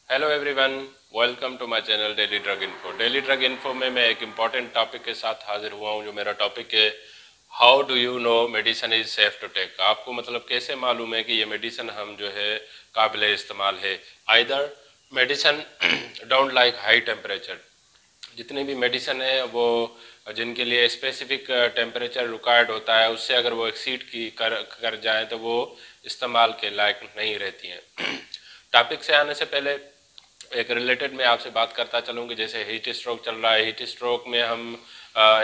Hello everyone, welcome to my channel daily drug info. Daily drug info में मैं एक important topic के साथ हाजिर हुआ हूँ। जो मेरा टॉपिक है, how do you know medicine is safe to take. आपको मतलब कैसे मालूम है कि ये मेडिसिन हम जो है काबिल इस्तेमाल है। Either medicine don't like high temperature. जितने भी मेडिसिन है वो जिनके लिए स्पेसिफिक टेम्परेचर रिक्वायर्ड होता है, उससे अगर वो एक्सीड की कर जाए तो वो इस्तेमाल के लायक नहीं रहती हैं। टॉपिक से आने से पहले एक रिलेटेड मैं आपसे बात करता चलूँ कि जैसे हीट स्ट्रोक चल रहा है। हीट स्ट्रोक में हम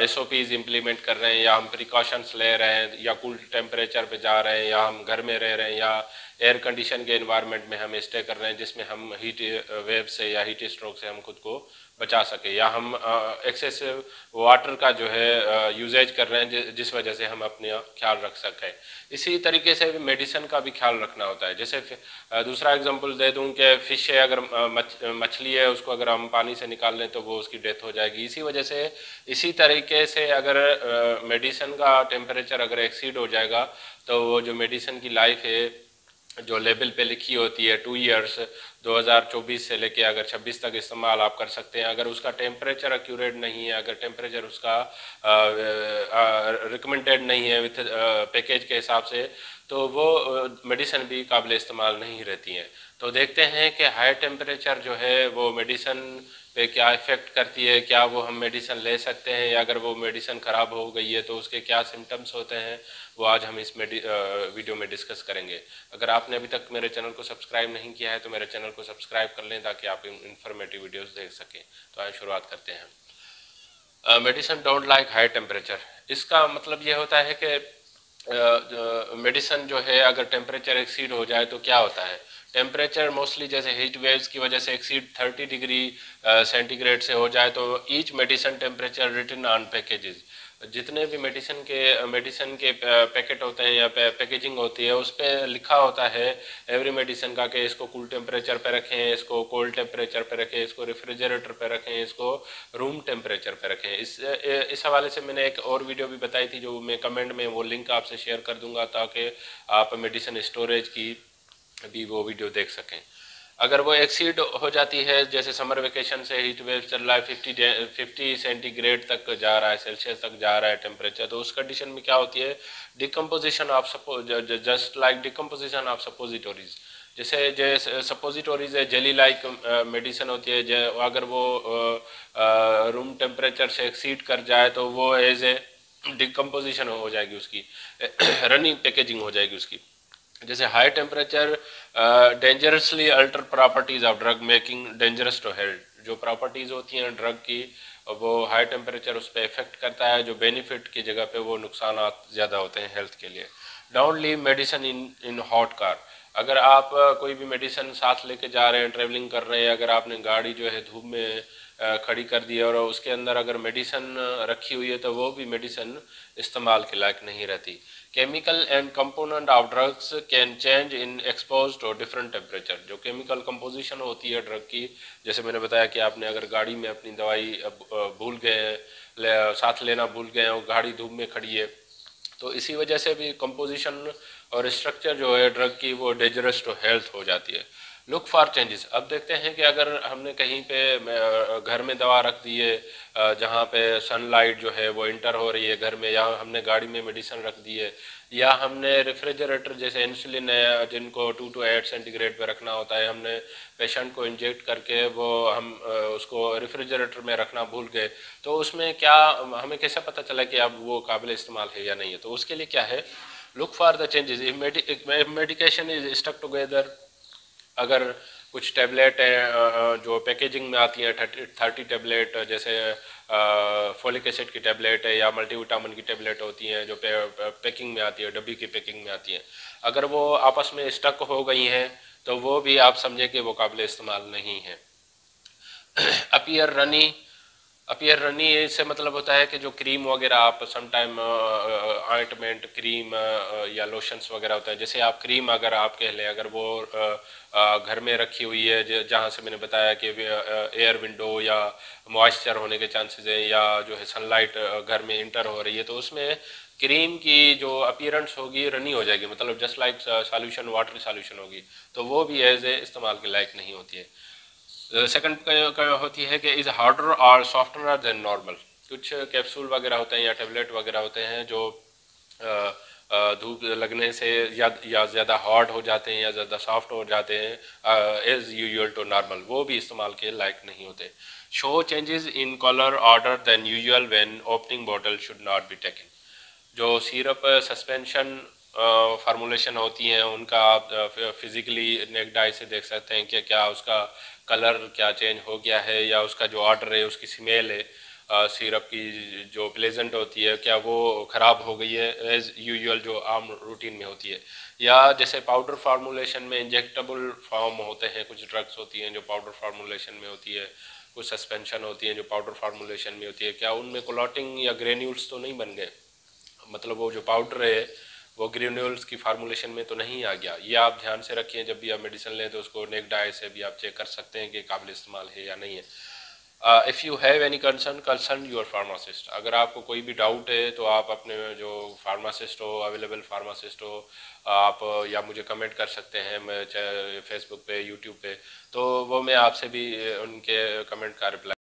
SOPs इम्प्लीमेंट कर रहे हैं, या हम प्रिकॉशंस ले रहे हैं, या कूल टेम्परेचर पे जा रहे हैं, या हम घर में रह रहे हैं, या एयर कंडीशन के इन्वायरमेंट में हम स्टे कर रहे हैं, जिसमें हम हीट वेव से या हीट स्ट्रोक से हम खुद को बचा सके, या हम एक्सेसिव वाटर का जो है यूजेज कर रहे हैं जिस वजह से हम अपना ख्याल रख सकें। इसी तरीके से मेडिसिन का भी ख्याल रखना होता है। जैसे दूसरा एग्जांपल दे दूं कि फिश है, अगर मछली है, उसको अगर हम पानी से निकाल लें तो वो उसकी डेथ हो जाएगी। इसी वजह से इसी तरीके से अगर मेडिसिन का टेम्परेचर अगर एक्सीड हो जाएगा तो वो जो मेडिसिन की लाइफ है जो लेबल पे लिखी होती है 2 इयर्स, 2024 से लेके अगर 26 तक इस्तेमाल आप कर सकते हैं। अगर उसका टेम्परेचर एक्यूरेट नहीं है, अगर टेम्परेचर उसका रिकमेंडेड नहीं है विथ पैकेज के हिसाब से, तो वो मेडिसिन भी काबिल इस्तेमाल नहीं रहती हैं। तो देखते हैं कि हाई टेम्परेचर जो है वो मेडिसिन पे क्या इफ़ेक्ट करती है, क्या वो हम मेडिसिन ले सकते हैं, या अगर वो मेडिसिन ख़राब हो गई है तो उसके क्या सिम्टम्स होते हैं, वो आज हम इस वीडियो में डिस्कस करेंगे। अगर आपने अभी तक मेरे चैनल को सब्सक्राइब नहीं किया है तो मेरे चैनल को सब्सक्राइब कर लें ताकि आप इन्फॉर्मेटिव वीडियोस देख सकें। तो आइए शुरुआत करते हैं। Medicine don't like high temperature. इसका मतलब ये होता है कि मेडिसिन जो है अगर टेम्परेचर एक्सीड हो जाए तो क्या होता है। टेम्परेचर मोस्टली जैसे हीट वेव्स की वजह से एक्सीड 30 डिग्री सेंटीग्रेड से हो जाए तो each medicine temperature written on packages, जितने भी मेडिसिन के पैकेट होते हैं या पैकेजिंग होती है उस पर लिखा होता है एवरी मेडिसिन का कि इसको कूल टेम्परेचर पे रखें, इसको कोल्ड टेम्परेचर पे रखें, इसको रेफ्रिजरेटर पे रखें, इसको रूम टेम्परेचर पे रखें। इस हवाले से मैंने एक और वीडियो भी बताई थी जो मैं कमेंट में वो लिंक आपसे शेयर कर दूंगा ताकि आप मेडिसिन स्टोरेज की भी वो वीडियो देख सकें। अगर वो एक्सीड हो जाती है, जैसे समर वेकेशन से हीट वेव चल रहा है, 50 सेंटीग्रेड तक जा रहा है, सेल्सियस तक जा रहा है टेम्परेचर, तो उस कंडीशन में क्या होती है, decomposition of just like decomposition of suppositories. जैसे सपोजिटोरीज है, जेली लाइक मेडिसिन होती है, अगर वो रूम टेम्परेचर से एक्सीड कर जाए तो वो एज ए डिकम्पोजिशन हो जाएगी उसकी, रनिंग पैकेजिंग हो जाएगी उसकी। जैसे high temperature dangerously alter properties of drug making dangerous to health. जो प्रॉपर्टीज होती हैं ड्रग की वो हाई टेम्परेचर उस पर इफेक्ट करता है, जो बेनिफिट की जगह पे वो नुकसान ज़्यादा होते हैं हेल्थ के लिए। Don't leave medicine in hot car. अगर आप कोई भी मेडिसिन साथ लेके जा रहे हैं, ट्रेवलिंग कर रहे हैं, अगर आपने गाड़ी जो है धूप में खड़ी कर दी और उसके अंदर अगर मेडिसिन रखी हुई है तो वो भी मेडिसिन इस्तेमाल के लायक नहीं रहती। Chemical and component of drugs can change in expose to different temperature. जो केमिकल कंपोजिशन होती है ड्रग की, जैसे मैंने बताया कि आपने अगर गाड़ी में अपनी दवाई भूल गए, साथ लेना भूल गए और गाड़ी धूप में खड़ी है, तो इसी वजह से भी कंपोजिशन और स्ट्रक्चर जो है ड्रग की वो डेंजरस टू हेल्थ हो जाती है। Look for changes. अब देखते हैं कि अगर हमने कहीं पे घर में दवा रख दी है जहाँ पे सनलाइट जो है वो इंटर हो रही है घर में, या हमने गाड़ी में मेडिसिन रख दी है, या हमने रेफ्रिजरेटर जैसे इंसुलिन है जिनको 2 to 8 सेंटीग्रेड पे रखना होता है, हमने पेशेंट को इंजेक्ट करके वो हम उसको रेफ्रिजरेटर में रखना भूल गए, तो उसमें क्या हमें कैसे पता चला कि अब वो काबिल इस्तेमाल है या नहीं है। तो उसके लिए क्या है, look for the changes. If medication is stuck together, अगर कुछ टैबलेट है जो पैकेजिंग में आती है 30 टैबलेट, जैसे फोलिक एसिड की टैबलेट है या मल्टीविटामिन की टैबलेट होती हैं जो पैकिंग में आती है, डब्बी की पैकिंग में आती है, अगर वो आपस में स्टक हो गई हैं तो वो भी आप समझे कि वो काबिल इस्तेमाल नहीं है। Appear runny. अपीयर रनी से मतलब होता है कि जो क्रीम वगैरह आप समटाइम ऑइंटमेंट क्रीम या लोशंस वगैरह होता है, जैसे आप क्रीम अगर आप कह लें, अगर वो घर में रखी हुई है जहाँ से मैंने बताया कि एयर विंडो या मॉइस्चर होने के चांसेस है, या जो है सनलाइट घर में इंटर हो रही है, तो उसमें क्रीम की जो अपीयरेंस होगी रनी हो जाएगी, मतलब just like solution water solution होगी, तो वो भी एज ए इस्तेमाल के लायक नहीं होती है। सेकंड होती है कि इज़ हार्डर और सॉफ्टनर देन नॉर्मल। कुछ कैप्सूल वगैरह होते हैं या टेबलेट वगैरह होते हैं जो धूप लगने से या ज़्यादा हार्ड हो जाते हैं या ज़्यादा सॉफ्ट हो जाते हैं एज यूजुअल टू नॉर्मल, वो भी इस्तेमाल के लायक नहीं होते। Show changes in colour order than usual when opening bottle should not be taken. जो सिरप सस्पेंशन फार्मूलेशन होती हैं उनका आप फिज़िकली नेक्ड आई से देख सकते हैं कि क्या उसका कलर क्या चेंज हो गया है या उसका जो ऑर्डर है उसकी स्मेल है सिरप की जो प्लेजेंट होती है क्या वो ख़राब हो गई है एज यूजुअल जो आम रूटीन में होती है। या जैसे पाउडर फार्मूलेशन में इंजेक्टेबल फॉर्म होते हैं, कुछ ड्रग्स होती हैं जो पाउडर फार्मूलेशन में होती है, कुछ सस्पेंशन होती हैं जो पाउडर फार्मूलेशन में होती है, क्या उनमें क्लॉटिंग या ग्रेन्यूल्स तो नहीं बन गए, मतलब वो जो पाउडर है वो ग्रेन्यूल्स की फार्मूलेशन में तो नहीं आ गया। ये आप ध्यान से रखिए, जब भी आप मेडिसिन लें तो उसको नेक्ड आई से भी आप चेक कर सकते हैं कि काबिल इस्तेमाल है या नहीं है। If you have any concern your pharmacist. अगर आपको कोई भी डाउट है तो आप अपने जो फार्मासिस्ट हो, अवेलेबल फार्मासिस्ट हो, आप या मुझे कमेंट कर सकते हैं, मैं चाहे फेसबुक पे, यूट्यूब पे, तो वो मैं आपसे भी उनके कमेंट का रिप्लाई